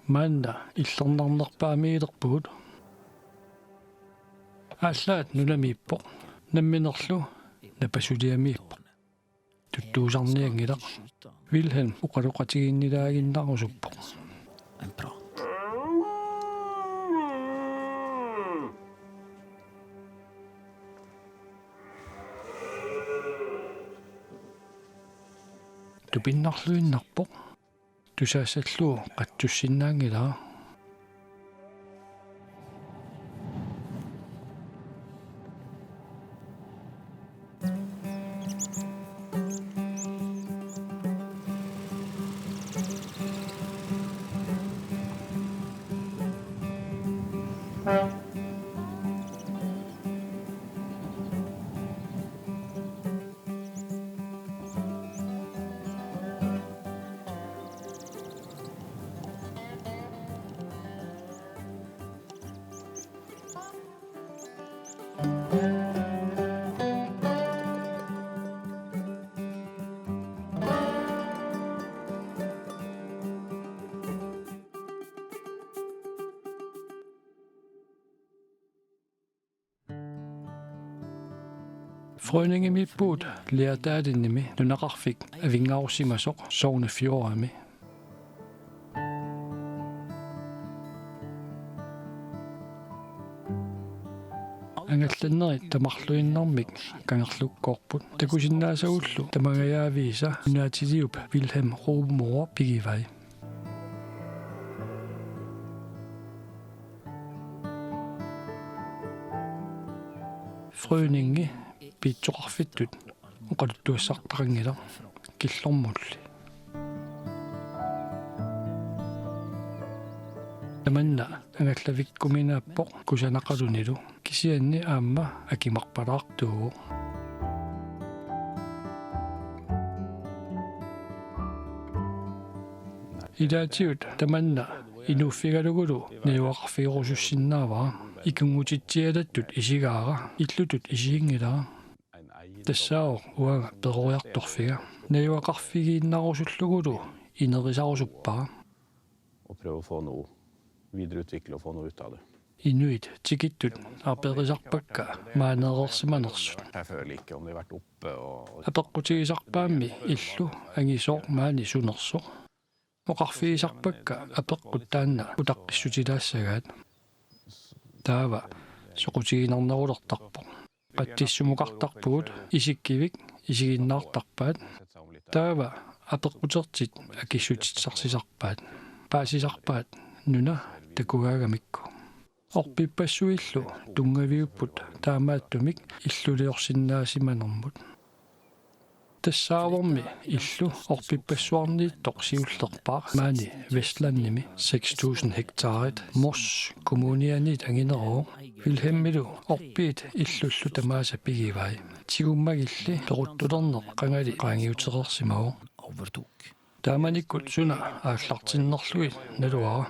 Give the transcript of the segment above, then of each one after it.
Maanna иллернарнерпаамиилерпугут ааллаат нунамииппо намминерлу напасулиамииппо туттуусарниангила Wilhelm уқалоқатигииннилаагиннарусуппо тупиннарлуиннарпо тусаассаллуу қаттуссиннаангилаа Frøningemippuut liataatinnimi nunaqarfik avingaussimasoq soornaffiorami ангалланнери тамарлуиннармик канерлуккоорпут такусиннаасагуллу тамагаяавииса унаатилиуп Wilhelm Rubenmoor пигивай Frøninge питсоқарфиттут уқалуттуассартарангила киллормулли таманна ангаллавиккуминааппо кусанақалунилу кисианни аама акимарпалаартугу илаатиут таманна инуффигалугулу неуақарфиорусуссиннааваа икунгутитсиалаттут исигаара иллутут исиингилаа тассао уага перориарторфига неуақарфигииннарусуллугулу инерисарусуппаа og prøve å få noe videreutvikle og få noe ut av det. Inuit tikittut arperisarpakka maanерерсиманерсут Jeg føler ikke om det har vært oppe og апеққутигисарпаамми иллу ангисоор маани сунерсо оқарфигисарпакка апеққуттаанна утаққиссутилаассагаат таава соқутигинарнерулертарпо qattissuമുqartarpugut isikkiwik isiginnaartarpaat taava apeqqutertit akissutitsarсисарpaat paasisarpaat nuna takugaagamikku orpippassuillu tungaviupput taamaattumik illuliorsinnaasimanermut тассааворми иллу орпиппассуарнииттоқ сиуллерпаа маани вестландними 6000 hektarit морс коммунианит ангинероо Wilhelmилу орпиит иллуллу тамааса пигивай тигуммагилли торуттулернеқ қангали qaangiutereersimao тааманиккут суна ааллартиннерлуи налуара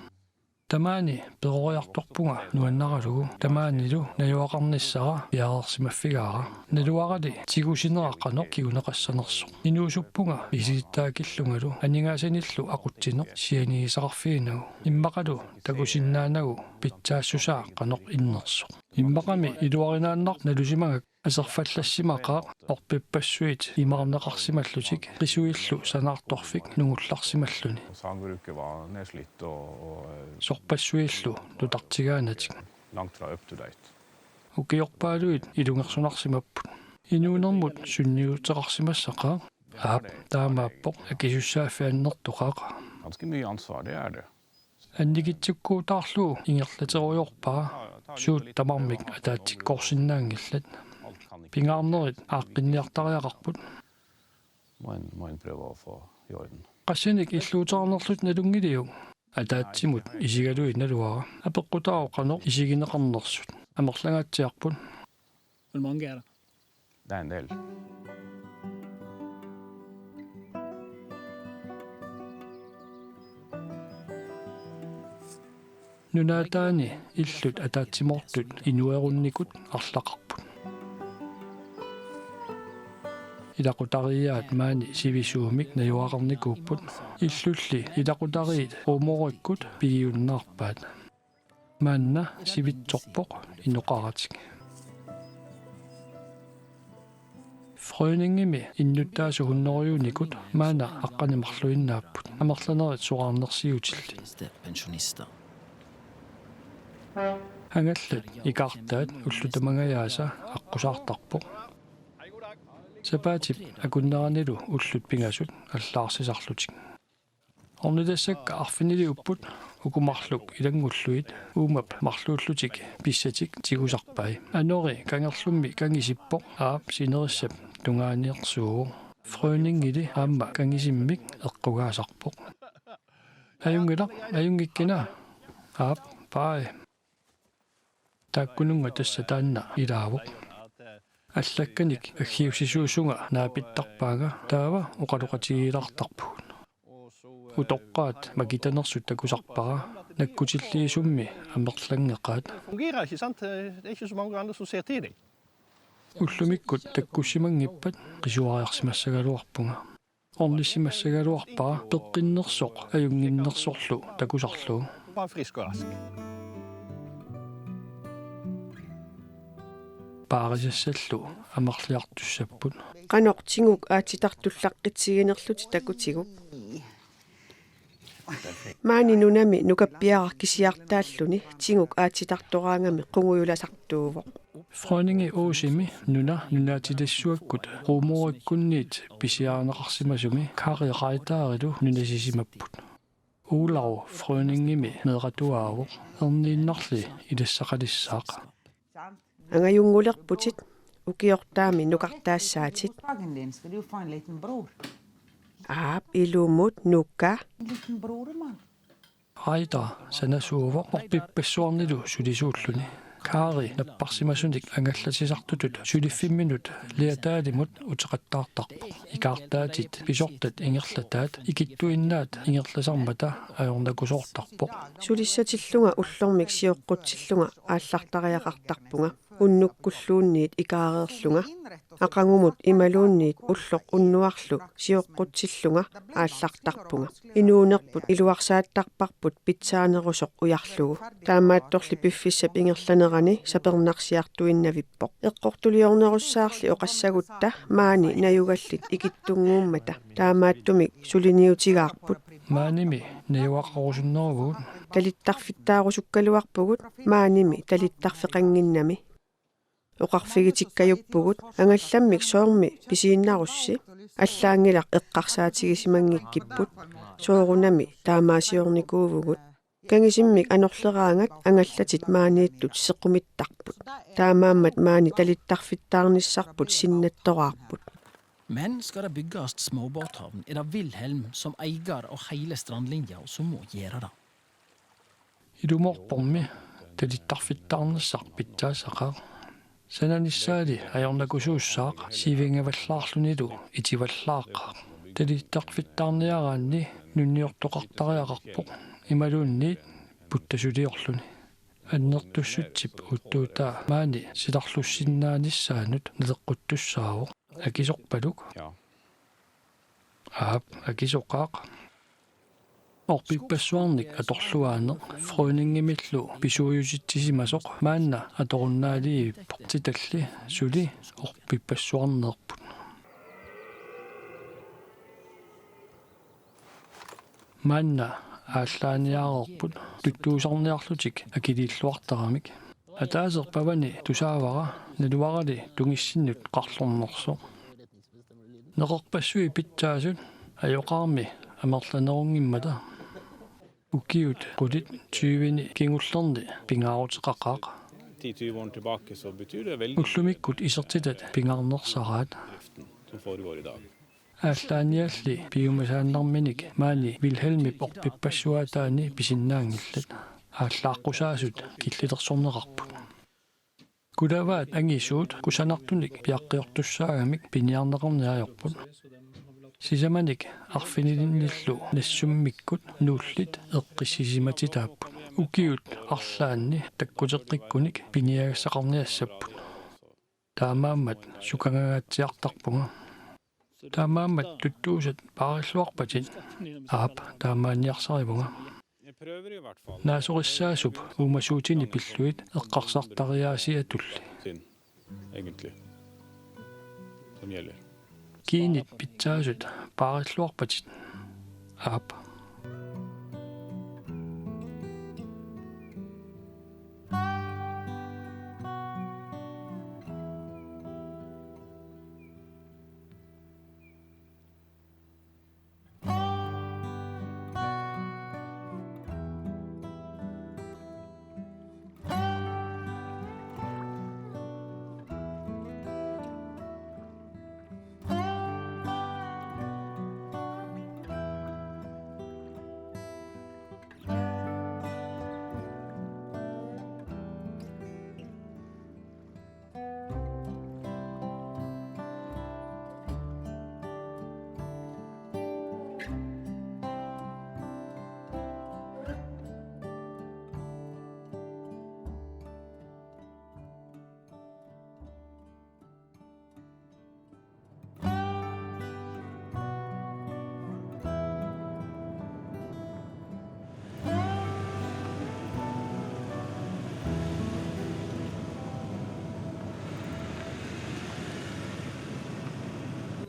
тамаани перориарторпунга нуаннаралугу тамаанилу наюақарниссара пиаарерсимаффигаара налуарали тигусинеқаққано кигунеқассанерсо инуусуппунга иситтаакиллунгалу анигаасаниллу ақутсинеқ сианигисақарфигинагу иммақалу такусиннаанагу питсаассусаа қаноқ иннерсо иммақами илуаринааннар налусимагак асерфаллассимақаа орпиппассуит имарнеқарсималлутик қисуиллу санаарторфик нугулларсималлуни sagbruket var nedslitt og сорпассуиллу тутартигаанатик langt fra up to date. укиорпаалуит илунгерсунарсимаппут инуунэрмут сунниутеқарсимассақаа аап таамааппоқ акисуссааффианнертоқаақа Ganske mye ansvar, det er det. анникитсуккуутаарлуу ингерлатеруйорпаа суут тамармик атаатиккорсиннаангиллат пингаарнерит ааққинниартариақарпут Må en prøve å få i orden. qassinik иллуутеарнерлут налунгилиу атаатсимут исигалуит налуара апеққутаоқано исигинеқарнерсут амерлангаатсиарпут Hvor mange er det? Det er en del. нунаатаани иллут атаатсимортут инуерунникут арлақарпут ilaqutariaat maani sivisuumik najuaqarnikuupput illulli ilaqutariit uumorikut pigiunnaarpaat maanna sivitsorpoq inoqaratik Frøningimi innuttaasu hunnoriunikut maana aqqanimarluinnaapput amerlanerit suqarnersiutilli hangallat ikartaat ullutamangayaasa аққусаартарпоқ сапаатип акуннеранилу уллут пингасут аллаарсисарлутик орнитассакка арфинили уппут укумарлук илангуллуит уумап марлууллутик писсатик тигусарпай анори кангерлумми кангисиппоқ аап синериссап тунгаанниерсуу фрøнингили аама кангисиммик эққугаасарпоқ аюнгиккина аап пай тааккунунга тасса таанна илаавоқ аллакканик аггиусисуусунга наапиттарпаага таава оқалоқатигилартарпугут утоққаат макитанерсут такусарпара наккутиллиисумми амерлангеқаат Fungerer ikke, sant? Det er ikke så mange andre som ser til det. уллумиккут таккуссимангиппат qisuariarsimassaгаluarpunga орниссимассагалуарпара пеққиннерсоқ аюнгиннерсорлу такусарлуу Bare frisk og rask. паарисассаллу амерлиартуссаппут qanoqtinguk aatitартуллаққитсигинерлути такутигуп маани нунами нукаппиарар кисиартааллуни тингук аатитартораангами қунгуйуласартуувоқ фрøningi оосими нунаатилассуаккут руумориккунниит писиаарнеқарсимасуми каариқаитаарилу нунасисимаппут уулау фрøningimi неэратуаавоқ ернииннарли илассақалиссаақ angajungulерпутит укиортаами нукартаассаатит Dagen ska du få en liten bror. aap ilumut nukka En liten bror, man. райда санасуувоқ орпиппассуарнилу сулисууллуни каари наппарсимасуник ангаллатисартутут сулиффимминут лиатаалимут утеқаттаартарпо икаартаатит писортат ингерлатаат икиттуиннаат ингерласармата аёрнакусоортарпо сулиссатиллунга уллормик сиоққутсиллунга ааллартариақартарпунга уннуккуллуунниит икаареерлунга ақангумут ималуунниит уллоқ уннуарлу сиоққутсиллунга ааллартарпунга инуунерпут илуарсааттарпарпут питсаанерусоқ уярлугу таамаатторли пиффиссап ингерланерани сапернарсиартуиннавиппоқ эққортулиорнеруссаарли оқассагутта маани наюгаллит икиттунгууммата таамааттумик сулиниутигаарпут мааними наюақарусуннервуут талиттарфиттаарусуккалуарпугут мааними талиттарфеқангиннами оқарфигитиккаюппугут ангалламмик соорми писииннарусси аллаангилақ эққарсаатигисимангиккиппут соорунами таамаасиорникуувгут кангисиммик анерлераангат ангаллатит maaнииттут сеқумиттарпут таамааммат маани талиттарфиттаарниссарпут синнаттораарпут. Men ska det byggas småbåthavn är det Wilhelm som äger och hela strandlinjen som må göra det. илуморпорми талиттарфиттаарнссар питтаасақаа сананissaali аёрнакусууссаақ сивингаваллаарлунилу итиваллааққаа талиттарфиттаарниараанни нунниортоқартариақарпоқ ималуунниит путтасулиорлуни аннертуссутсип уттуутаа маани силарлуссиннааниссаанут налеққуттуссаавоқ акисорпалук Ja. аап акисоқаақ орпиппассуарник аторлуаанеқ фрøningimillu писуйуситсисимасоқ маанна аторуннаалииппоқ титалли сули орпиппассуарнеерпут маанна ааллааниаарерпут туттуусарниарлутик акилииллуартарамик атаасерпавани тусаавара налуарали тунгиссиннут қарлорнерсо неқарпассуи питсаасут аёқарми амерланерунгиммата укиут qudit 20 kingullerni pingaarutеқақаақ 10-20 år tilbake så betyr det veldig уллумиккут исертилат пингарнерсараат driften som foregår i dag. ааллааниалли пиумасааннарминик маани вилhelmip орпиппассуатаани писиннаангиллат ааллааққусаасут киллилерсорнеқарпут кулаваат ангисуут кусанартуник пиаққиортуссаагамик пиниарнеқарниаажорпут сисаманик арфинилинниллу нассуммиккут нууллит эққиссисиматитааппут укиут арлаанни таккутеққиккуник пиниагассақарниассаппут таамааммат сукангагаатсиартарпунга Taamaammat tuttuusat paarilluarpatin aap taamaanniarsarivunga Jeg prøver i hvert fall. naasorissaasup uumasuutini pilluit eqqarsartariaasiatulli Sin, egentlig. Som gjelder. kiinit pitsaasut paarilluarpatin aap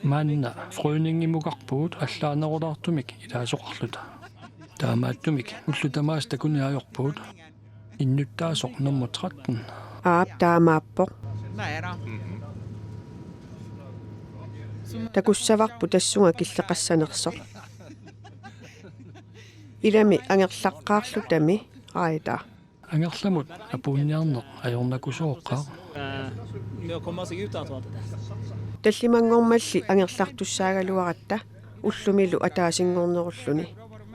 maanna frøningimukarpuut allaanerulaartumik ilaasoqarluta taamaattumik ullutamaas takuniajorpuut innuttaasoq nummer 13 aap taamaappoq takussavarpu tassunga killeqassanersoq ilami angerlaqqaarlutami raita angerlamut apuunniarneq ajornakusooqqaa Med å komme seg ut av det. таллимангормалли ангерлартуссаагалуаратта уллумилу атаасингорнеруlluni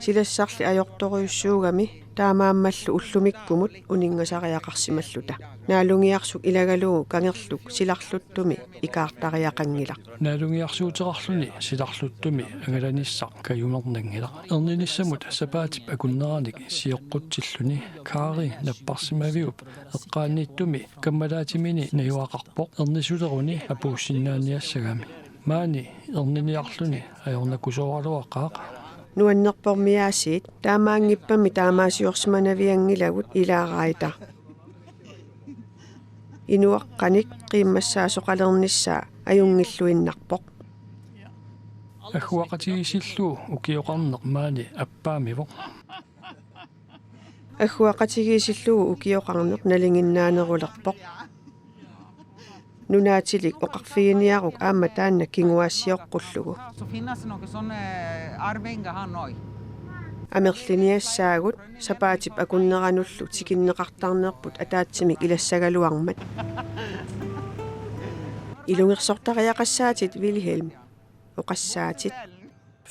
силассарли ajortoruйuссуугами таамааммаллу уллумиккумут унингасариақарсималлута наалунгиарсук илагалугу кангерлук силарлуттуми икаартариақангила naalungiarsuuteqarluni silarluttumi angalanissaq kayumernerngila erninissamut sapaatip akunneraanik siyoqqutilluni kaari napparsimaviup eqqaanniittumi kammalaatimini najuaqarpoq ernisuleruni apuussinnaaniassagami maani erniniarluni ajornakusoraluaqaaq nuannerpormiaasiit taamaangippami taamaasiorsimanaviangilagut ilaaraita inuaqqanik qiimmassaasoqalernissaa ajungilluinnarpoq аггуақатигисиллуу укиоқарнеқ маани аппаамивоқ аггуақатигисиллугу укиоқарнеқ налингиннаанерулерпоқ nunaatilik oqarfiginiaruq aamma taanna kinguaassiоққуллугу Så finns det något sån arvinga han oj. амерлиниассаагут сапаатип акуннерануллу тикиннеқартарнеерпут атаатсимик илассагалуармат илунгерсортариақассаатит Вилхельм оқассаатит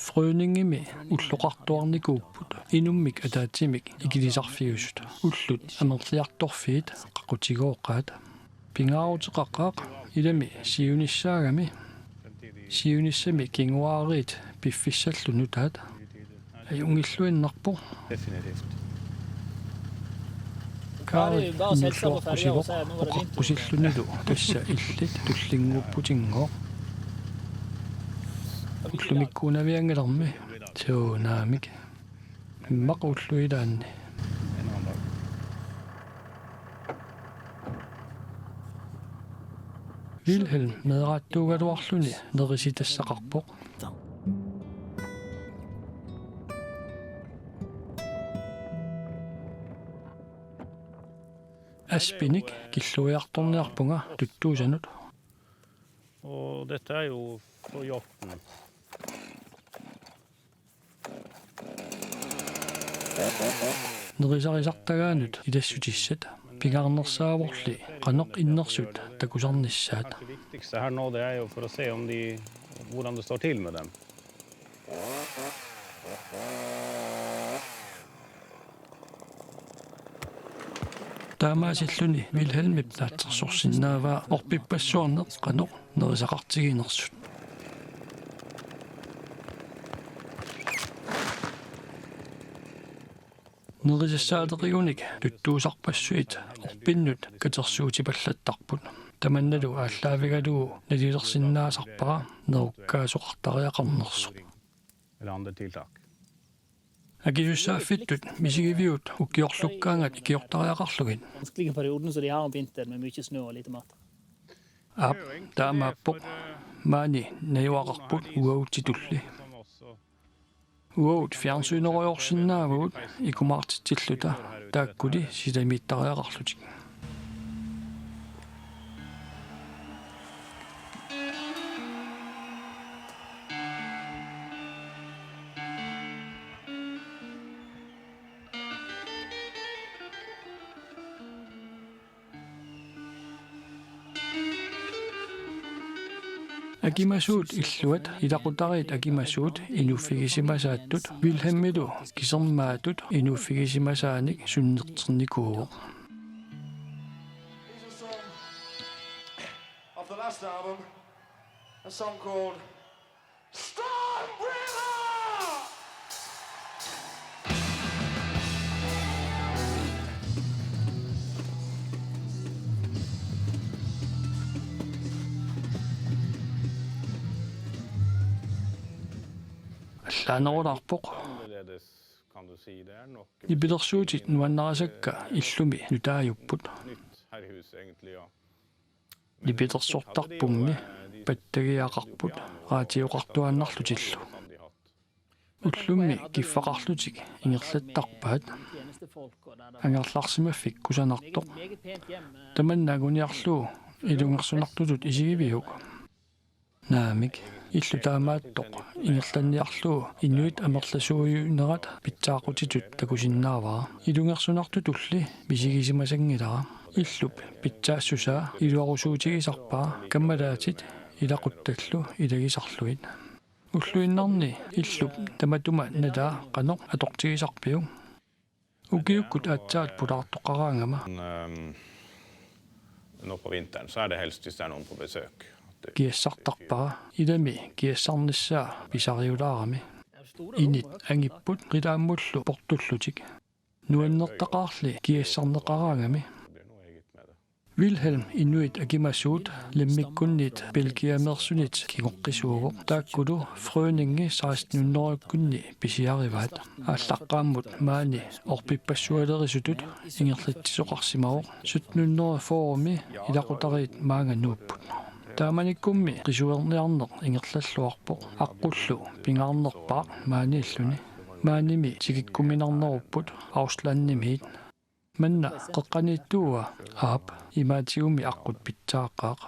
frøningimi ulloqartuarnikuupput inummik ataatsimik ikilisarfiusut ullut amerliartorfiit qaqutigoqqaat pingaaruteqaqqaaq ilami siunissaagami siunissami kinguaariit piffissallunutaat ajungilluinnarpo Definitivt. kaari nulluarpusivoq oqarpusillunilu tassa illit tullinguupputingoq ullumikkuunaviangalermi tuunaamik immaqulluilaanni En annen dag. Wilhelm medrattuugaluarluni nerisitassaqarpoq aspinik killuiartorniarpunga tuttuusanut Og dette er jo for hjorten. nerisarisaartagaanut ilassutissat pingaarnersaavorli qaneq innersut takusarnissaat Det viktigste her nå det er jo for å se om hvordan det står til med dem. таамаасиллуни Wilhelmip таатсорсиннааваа орпиппассуарнеқ qaneq nerisaqartigiinersut nerisassaaleqigunik tuttuusarpassuit orpinnut katersuutipallattarput таманналу ааллаавигалуу налилерсиннаасарпара неруккаасоқартариақарнерсо Eller andre tiltak. агиуссааффиттут мисигивиут уккиорлуккаангат икиортариақарлугит Vanskelige perioden, så de har om vinteren med mye snø og lite mat. ап таамааппоқ маани наюақарпут уаутитулли уаут фиарнсуинеруйорсиннаавагут икумаартитсиллута тааккули силамиттариақарлутик акимасуут иллуат илақутариит акимасуут инуффигисимасааттут вилхэммилу кисермаатут инуффигисимасааник суннертерникуу Of the last album, a song called Storm Breather! аллаанерулаарпоқ Annorledes kan du si det er nok ибилерсуутит нуаннарасакка иллуми нутаажуппут nytt her i huset egentlig, ja. ибитерсортарпумми паттагиақарпут раатиоқартуаннарлутиллу Kan de hatt. уллумми киффақарлутик ингерлаттарпаат ангерларсимаффик кусанартоқ таманнаагуниарлуу илунгерсунартутут исигивиук наамик иллу таамааттоқ ингерланниарлуу инуит амерласууюнерат питсаақутитут такусиннаавара илунгерсунарту тулли мисигисимасангилара иллуп питсаассусаа илуарусуутигисарпаа каммалаатит илақутталлу илагисарлуит уллуиннарни иллуп таматума налаа қанеқ атортигисарпиу укиуккут аатсаат пулаартоқараангама Nå på vinteren så er det helst hvis det er noen på besøk. киассартарпара илами киассарниссаа писариулаарами инит ангиппут рилааммуллу портуллутик нуаннертақарли киассарнеқараангами Det blir noe eget med det. Wilhelm Inuit Akimasuut lemmikkunnit Belgiamersunit kikoqqisuugu taakkulu frøningi 1600-kunni pisiarivaat ааllaqqaammut maani orpippassualerisutut ingerlittisoqarsimaruq 1700 foorumi ilaqutariit maangannuupput taamanikkummi qisuerniarneq ingerlalluarpoq aqqullu pingaarnerpaaq maani illuni maanimi tikikkuminarnerupput auslannimiit манна қеққаниттуа аап имаатигуми аққут питсааққаақ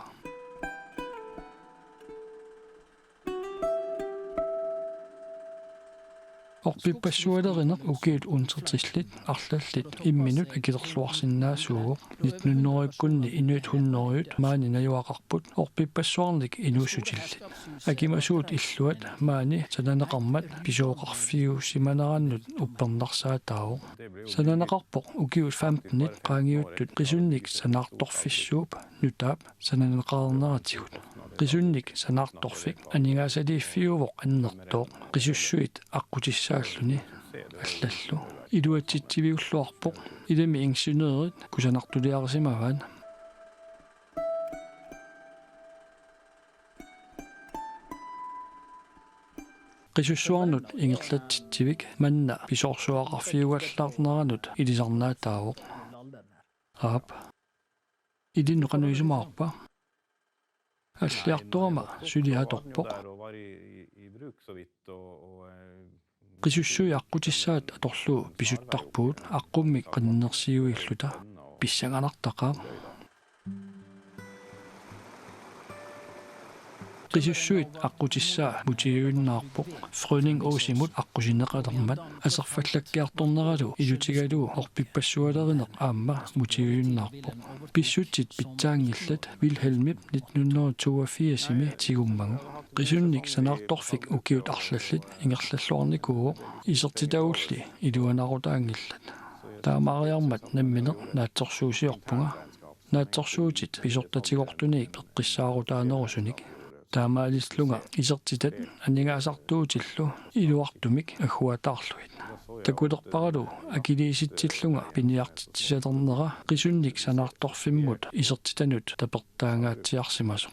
орпиппассуалеринеқ укиут унтертиллит арлаллит имминут акилерлуарсиннаасууго 1900-кунни инуит хуннериут маани наюақарпут орпиппассуарник инуусутиллит акимасуут иллуат маани сананеқармат писооқарфиу симанераннут уппернарсаатааву сананеқарпоқ укиут 15-нит qaangiuttut qisuunnik sanaartorfissuup nutaap sananеқарнератигут qisuunnik sanaartorfik aningaasaliiffiuvoq annertooq qisussuit аққутиссааллуни аллаллу илуатситсивиуллуарпоқ илами ингсинеерит кусанартулиарисимаваан qisussуарнут ингерлатситсивик манна писоорсуақарфиугаллаарнеранут илисарнаатаавоқ аап илиннеқануисумаарпа аллиарторма сулиаторпоқ Der og var i bruk så vidt qisussui аққутиссаат аторлуу писуттарпуут аққуммик qannersiuиллута писсаганартақаа qisussуит аққутиссаа мутигиуннаарпоқ фрøning оосимут аққусинеқалермат асерфаллаккиарторнералу илутигалуу орпиппассуалеринеқ аама мутигиуннаарпоқ писсутсит питсаангиллат Wilhelmip 1982-ми тигуммагу qisuunnik sanaartorfik ukiut арлаллит ингерлаллуарникуу исертитагулли илуанарутаангиллат таамаариармат намминеқ наатсорсуусиорпунга наатсорсуутит писортатигортуник пеққиссаарутаанерусуник таамаалислунга исертитат аннигаасартуутиллу илуартумик аггуатаарлуит такулерпаралу акилииситсиллунга пиниартитсисатернера qisунник санаартторфиммут исертитанут тапертаангаатсиарсимасо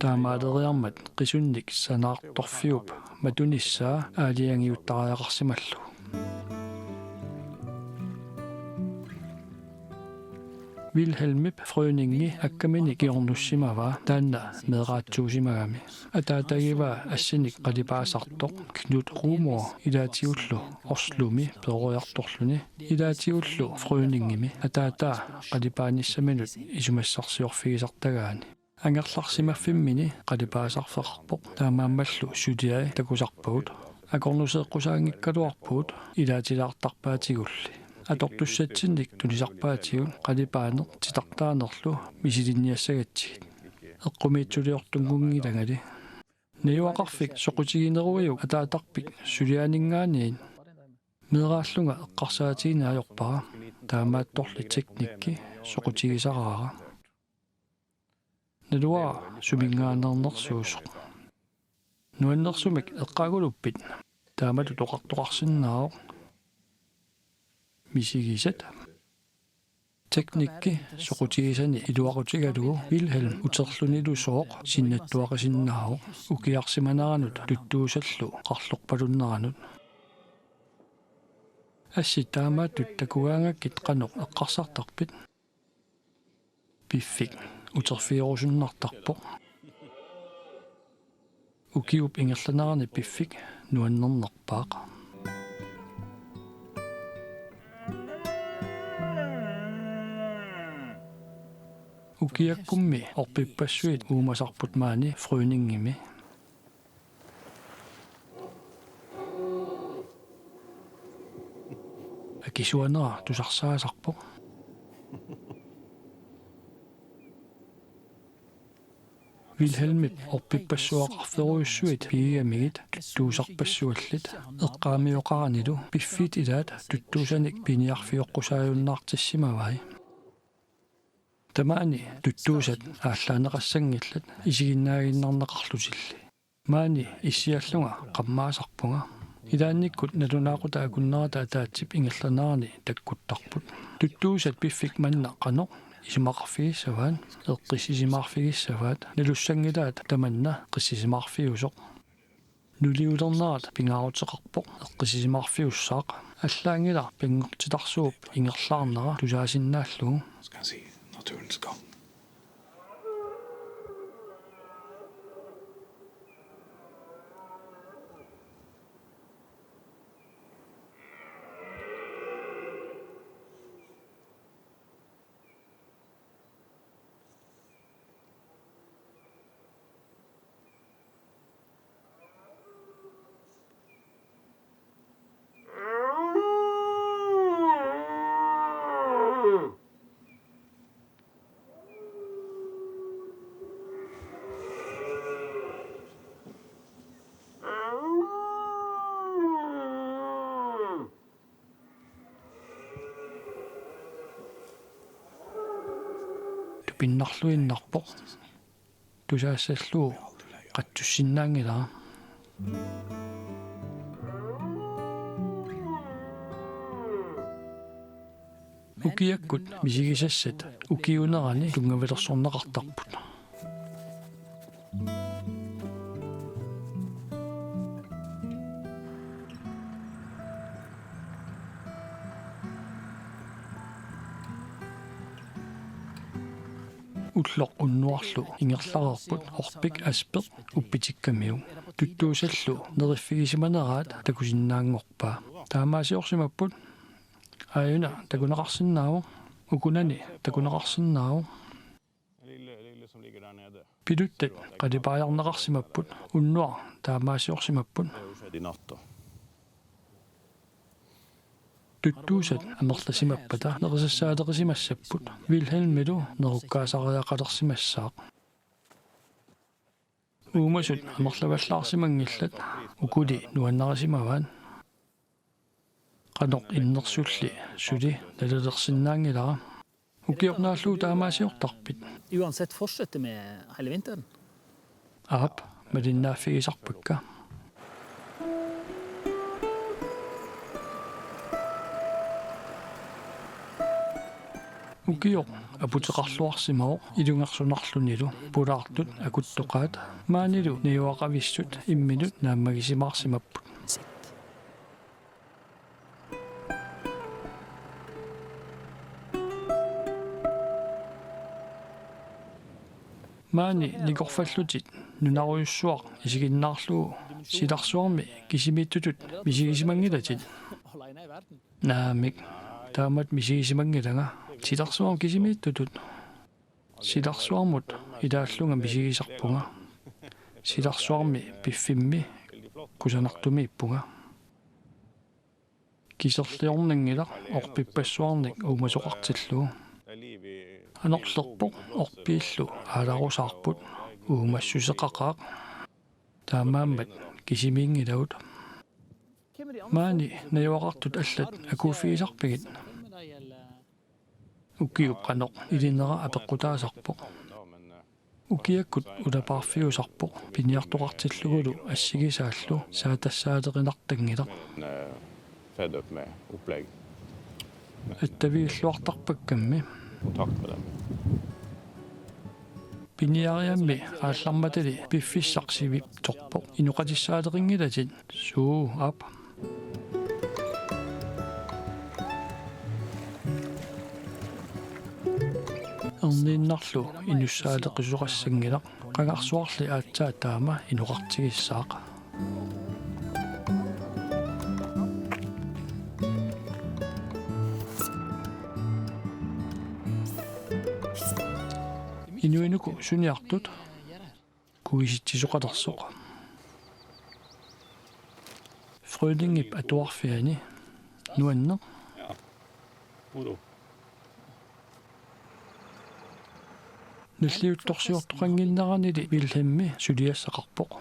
таамаалериармат qisунник санаартторфиуп матуниссаа аалиангиуттариақарсималлу Wilhelmip frøningi akkamini kiornussimava taanna meeraatsuusimagami ataatagiva assinik qalipaasartoq Knut Rumor ilaatiullu orslumi perojartorluni ilaatiullu frøningimi ataata qalipaanissaminut isumassarsiorfigisartagaani angerlarsimaffimini qalipaasarferpoq taamaammallu sudiai takusarpagut akornuseeqqusaangikkaluarpuut ilaatilaartarpaatigulli аторtussатсинник тулисарпаатигун қалипаанеқ титартаанерлу мисилинниассагатсигит эққумиитсулиортунгунгилангали неюақарфик соқутигинеруйук атаатарпик сулианингааниин меерааллунга эққарсаатигинаajorpara таамаатторли техникки соқутигисараара налуа сумингаанернерсуусоқ нуаннерсумик эққаагулуппит таамалу тоқартоқарсиннаавоқ мисигисат техникки соқутигисани илуақутигалугу Wilhelm утерлунилусооқ синнаттуақасиннаавоқ укиарсиманаранут туттуусаллу қарлорпалуннеранут асситаамаатут такуаангаккит қаноқ эққарсартарпит пиффик утерфиорусуннартарпоқ укиуп ингерланарани пиффик нуаннернерпаақ Ukiakkummi orpipassuit uumasarput maani frøningimi akisuanera tusarsaasarpoq Wilhelmip orpippassuaqarferuissuit piigamigit tuttuusarpassuallit eqqaamioqaranilu piffit ilaat tuttuusanik piniarfioqqusaajunnartissimavai Тамаани туттуусат ааллаанеқассангиллат исигиннаагиннарнеқарлутилли маани иссиаллунга қаммаасарпунга илаанниккут налунаақута акуннерата атаатсип ингерланаарни таккуттарпут туттуусат пиффик манна қано исимақарфигиссаваан эққиссисимаарфигиссаваат налуссангилаат таманна қиссисимаарфигусоқ нулиулернерат пингаарутеқарпоқ эққиссисимаарфигуссаақ аллаангилар пингортитарсууп ингерлаарнера тусаасиннааллугу naturens gang. Pinnarluinnarpoq tusaassalluu qattussinnaangilaa ukiakkut misigisassat ukiunerani tungavilersorneqartarput уллоқ уннуарлу ингерларерпут орпик аспеқ уппитиккамиу туттуусаллу нериффигисиманераат такусиннаангорпаа таамаасиорсимаппут аюна такунеқарсиннааву укунани такунеқарсиннааву пилуттат қалипаажарнеқарсимаппут уннуар таамаасиорсимаппут Tuttuusat амерласимаппата нерисассаалерисимассаппут Wilhelmилу неруккаасариақалерсимассаақ уумасут амерлаваллаарсимангиллат укули нуаннарисимаваан qaноқ иннерсулли сули налалерсиннаангилара укиорнааллуу таамаасиортарпит Uansett fortsette med hele vinteren. аап малиннааффигисарпакка Ukiok aputiqarluarsimao ilungarsunarlunilu pulaartut akuttoqaat maanilu niuaqavissut imminut naammagisimaarsimapput. Maani nikorfallutit nunaruyussuaq isiginnaarlugu silarsuarmi kisimiittutut misigisimangilati naamik taamat misigisimangilanga silarsuarm kisimiittutut silarsuarmut ilaallunga misigisarpunga silarsuarmi piffimmi kusanartumi ippunga kiserliornangila orpippassuarnik uumasoqartillugu anorlerpoq orpiillu aalarusaarput uumassuseqaqaaq taamaammat kisimiingilagut maani najuaqartut allat akuufigisarpigit ukiup qanoq ilinera apeqqutaasarpoq ukiakkut ulapaarfiusarpoq piniartoqartillugulu assigisaallu saatassaateqinartangilaq Fed upp med upplägg. attaviilluartarpakkammi Kontakt med dem. piniariammi aallarmatali piffissarsivip torpoq inuqatissaateqingilatit suu ap erniinnarlu inussaaleqisuqassangilaq qangarsuarli aatsaa taama inuqartigissaaq inuinuku suniartut kuisitsisuqalersoq frødingip atuarfiani nuanneq Oro. nalliuttorsiortoqanginneranili Wilhelmi suliassaqarpoq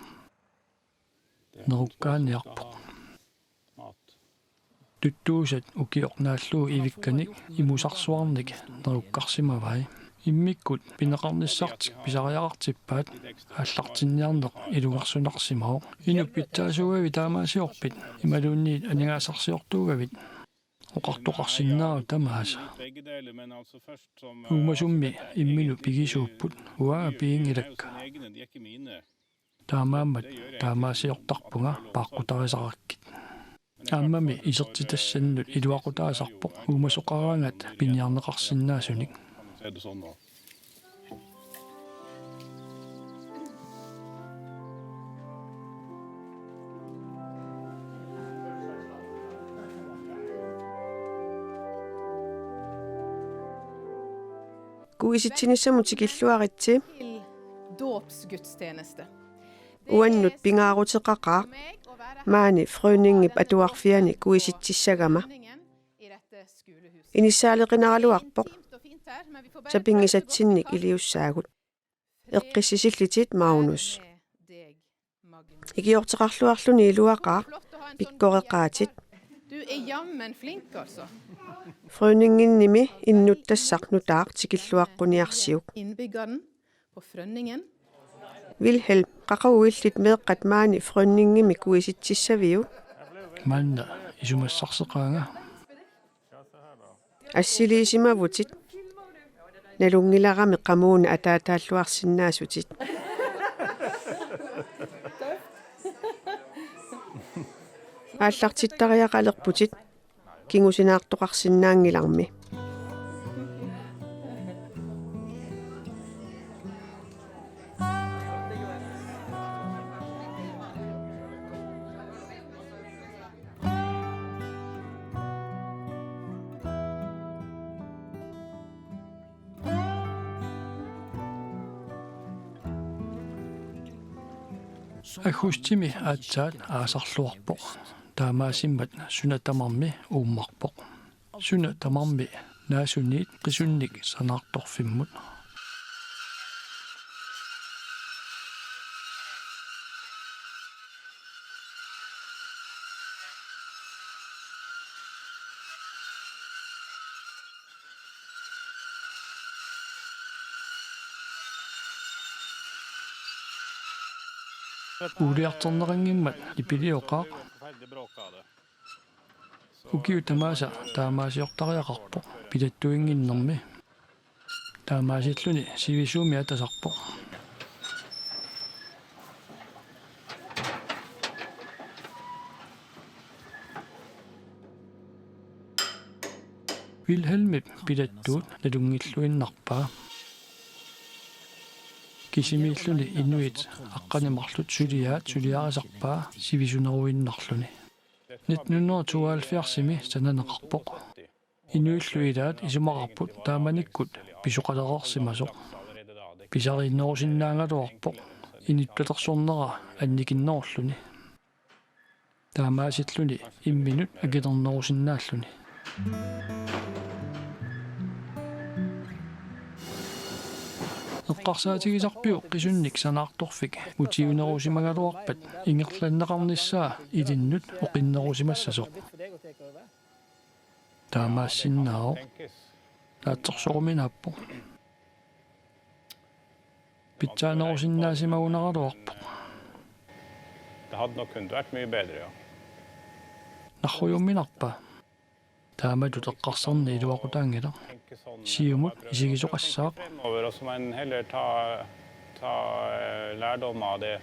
nerukkaaniarpoq Mat. tuttuusat ukiornaallugu ivikkanik imusarsuarnik nerukkarsimavai immikkut pineqarnissartik pisariaqartippaat ааллартинниарнеқ илугарсунарсимаоқ инуп питтаасугави таамаасиорпит ималуунниит анигаасарсиортуугавит оқартоқарсиннаару тамааса уумасумми иммину пигисууппут уаа пиингилакка таамааммат таамаасиортарпунга пааққутарисараккит ааммами исертитассаннут илуақутаасарпоқ уумасоқараангат пиниарнеқарсинаасуник Är det sån då? Kuisitsinissam tikilluaritsi Dåpsgudstjeneste. uannut pingaaruteqaqaaq maani frøningip atuarfiani kuisitsissagama inissaaleqinaraluarpoq sapingisatsinnik iliussaagut eqqissisillitiit Magnus ikiorteqarluarluni iluaqaaq pikkoreqaatit Du er jammen flink, altså. frøninginnimi innuttassarnutaaq tikilluaqquniarsiuk Innbyggeren på Frønningen. Wilhelm qaqauillit meeqqat maani frønningimi kuisitsissaviu манна исумассарсеқаanga assiliisimavutit nalungilarami qamuuna ataataаллуарсинаасутит ааллартиттариақалерпутит кингусинаартоқарсинаангиларми аггустими аатсаат аасарлуарпоқ таамаасиммат сунатамарми ууммарпоқ сунатамарми наасуниит қисунник санаарторфиммут Uliartornerangimmat ipiliuqaaq ukiu tamaasa taamaasiortariaqarpoq pilattuinginnermi таамаасиллуни сивисууми атасарпо Wilhelmip pilattuut nalungilluinnarpaa Kisimiilluni inuit aqqanimarlut suliarisarpaa sivisuneruinnarluni 1972 sananeqarpoq inuilluilaat isumaqarput taamanikkut pisuqaleqersimasoq pisariinnerusinnaangaluarpoq iniptalersornera annikinnerulluni taamaasilluni imminut akiternerusinnaalluni Eqqarsaatigisarpiu qisunnik sanaartorfik utiunerusimagaluarpat ingerlanneqarnissaa ilinnut oqinnerusimassasoq taamaassinnaao taatsorsoruminaappo pitsaanerusinnaasimaguneraluarpo Det hade nog kunnat varit mycket bättre, ja. narrujumminarpa taamatut eqqarsarni iluaqutaangila siumut isigisoqassaaq Fremover, och så man hellre ta lärdom av det.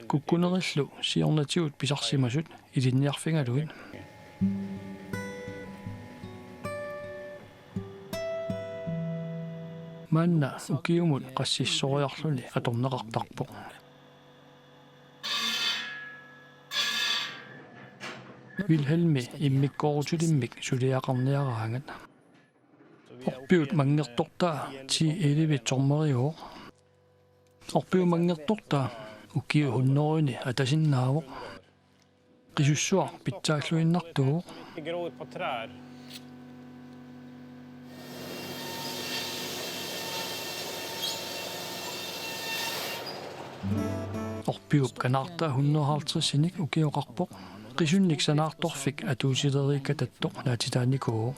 kukkunerillu siornatigut pisarsimasut ilinniarfingaluin manna ukiumut qassissoriarluni atorneqartarpo Wilhelmi immikkorutulimmik suliaqarniaraangat orpiut mangertortaa ti elivitsormeriuo orpiu mangertortaa ukiu hunnorini atasinnaavo qisussuar pitsaalluinnartuo Det gror på träd. orpiup kanartaa 150 ukioqarpoq qisunnik sanaartorfik atuusileriikkatattoq naatitaanikuo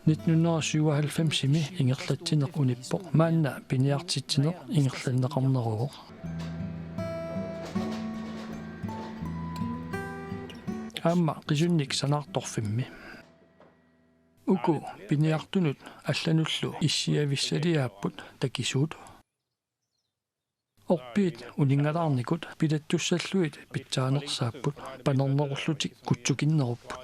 1997 ingerlatsineq unippoq maanna piniartitsineq ingerlanneqarneruoq аама qisunnik sanaartorfimmi uku piniartunut аллануллу иссиависсалиааппут такисуут орпиит унингалаарникут пилаттуссаллуит питсаанерсааппут панернеруллутик кутсукиннеруппут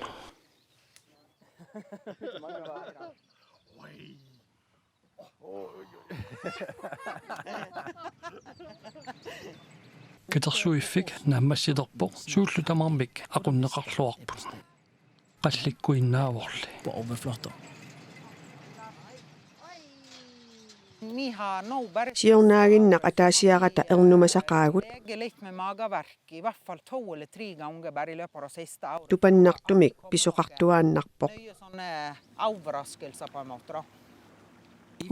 катерсуиффик нааммассилерпо сууллу тамармик aqunneqarluarput qallikkuinnaavorli På overflata. Ni har nog bare siornaaginnaq ataasiaqata ernumasaqaagut legge litt med mageverk, i hvert fall 2 eller 3 ganger bare i løpet av det siste året. tupannartumik pisuqartuaannarpoq Det er jo sånne overraskelser på en måte da.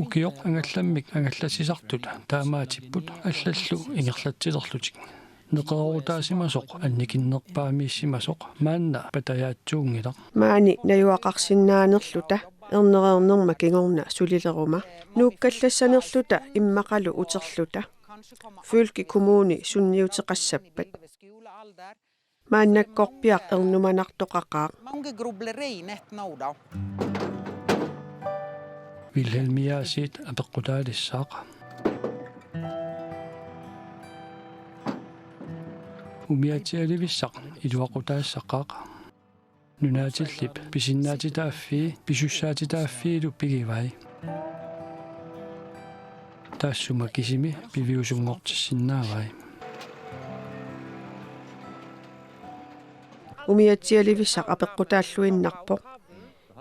ukioq angallammik angallassisartut taamaatipput аллаллу ингерлатсилерлутик неқерорутаасимасоқ анникиннерпаамииссимасоқ маанна патаяатсуунгила maani najuaqarsinnaanerluta ernereernerma kingorna sulilерuma nuukkallassанерлута иммақалу утерлута fylki kommuni sunniuteqassappat maannakkorpiaq ernumanartoqaqaaq Mange grubleri i nett nå da. Wilhelmiaasiit apeqqutaalissaaq umiatialivissaq iluaqutaassaqaaq nunaatillip pisinnaatitaaffii pisussaatitaaffiilu pigivai taassuma kisimi piviusunngortissinnaavai umiatialivissaq apeqqutaalluinnarpoq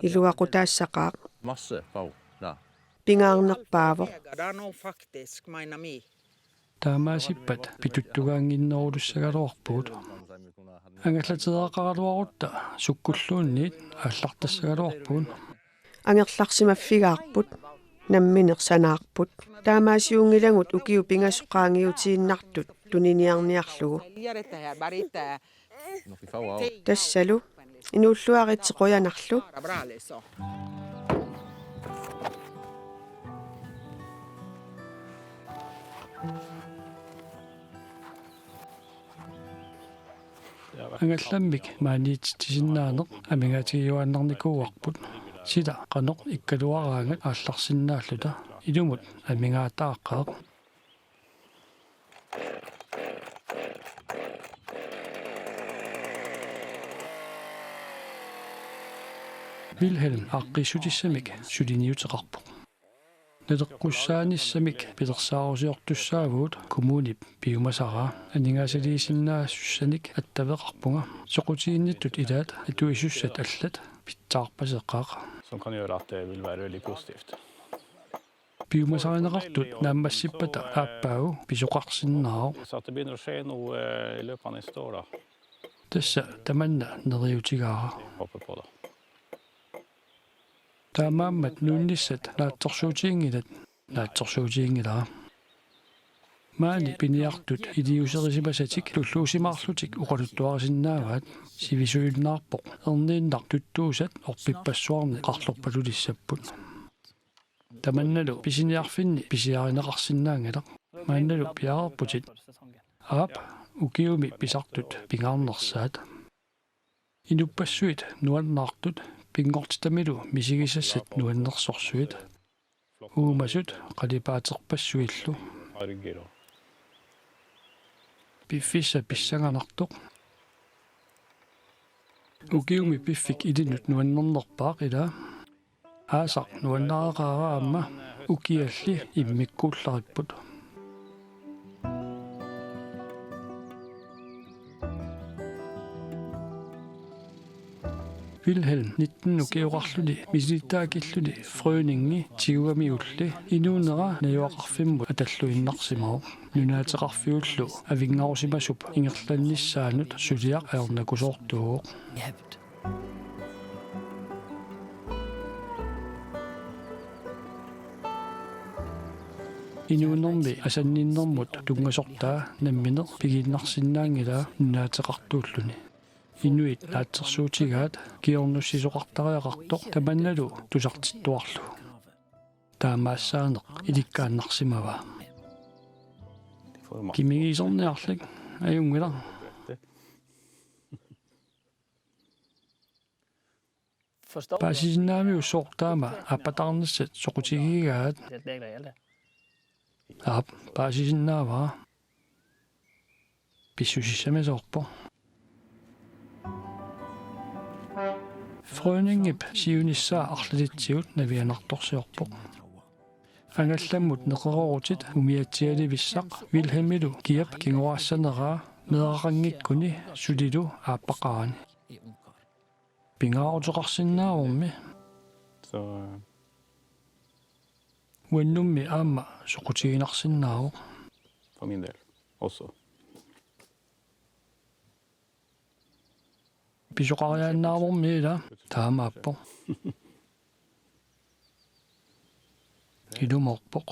iluaqutaassaqaaq Masse faul. Ja. pingaarnerpaavoq Det er nå faktisk, mener mi. таамаасиппат питуттугаангиннерулуссагалуарпуут ангаллатеэқаралуарутта суккуллуунниит ааллартассагалуарпуун angerlarsimaffigaarput namminersanaarput taamaasiungilangut ukiu pingassuqaangiutiinnartut tuniniarniarlugu Sälja dette her, bare ikke Nog i faul. tassalu inuulluaritseqojanarlu bare bra liksom. ангалламмик маанит тисиннаанеқ амингатигиуаннарникууарпут сита қаноқ иккалуараангат аалларсиннааллута илумут амингаатааққаақ Wilhelm аққиссутиссамик сулиниутеқарпоқ Нелеққуссааниссамик пилерсаарусиортуссаавуут коммунип пиумасараа анигаасалиисиннаассаник аттавеқарпунга соқутиинниттут илаат атуисуссат аллат питсаарпасеққаа Som kan göra att det vill vara väldigt positivt. пиумасаринеқартут нааммассиппата ааппаагу писоқарсиннаа Så att det börjar ske nog i löpet av nästa år då. тасса таманна нериутигаара Hoppas på det. таамааммат нуунниссат наатсорсуутиингилат наатсорсуутиингилаа маани пиниартут илиусерисимасатик туллуусимаарлутик уқалуттуарисиннааваат сивисуйуннаарпоқ ернииннар туттуусат орпиппассуарни қарлорпалулиссаппут таманналу писиниарфинни писиаринеқарсиннаангала маанналу пиаарпутит аап укиуми писартут пингаарнерсаат инуппассуит нуаннаартут пингортитамилу мисигисассат нуаннерсорсуит уумасут қалипаатерпассуиллу Argiro. пиффисса писсанганартоқ укиуми пиффик илинут нуаннернерпаақ ила аасақ нуаннаараа аама укиалли иммиккууллариппут Wilhelm 19 ukiuqarluli misilittaakilluli frøningi tiguami ulli inuunera najuaqarfimmu atalluinnarsimao nunaateqarfiullu avingarusimasup ingerlannissaanut suliaq aornakusoortuuq Jævnt. inuunermi asanninnermut tungasortaa namminer piginnarsinnaangilaa nunaateqartuulluni Inuit naatsersuutigaat kiornussisoqartariaqartoq tamannalu tusartittuarlu taamaassaaneq ilikkaannarsimava kimigiisorniarlak ajungila paasisinnaami ussoortaama appatarnissat soqutigigaat aap paasisinnaavaa pissusissamisoorpo Frøningip siunissaa арлалитсигут навианарторсиорпоq ангалламмут неқероруtit умиатсиаливиссақ Wilhelmilu kiap кингуаассанераа медерақангиккуни сулилу ааппақарани пингаарутеқарсиннааварми Så уаннумми аама соқутигинарсиннаавоq för min del också. писоқариааннаарварми ила таамааппо илуморпоq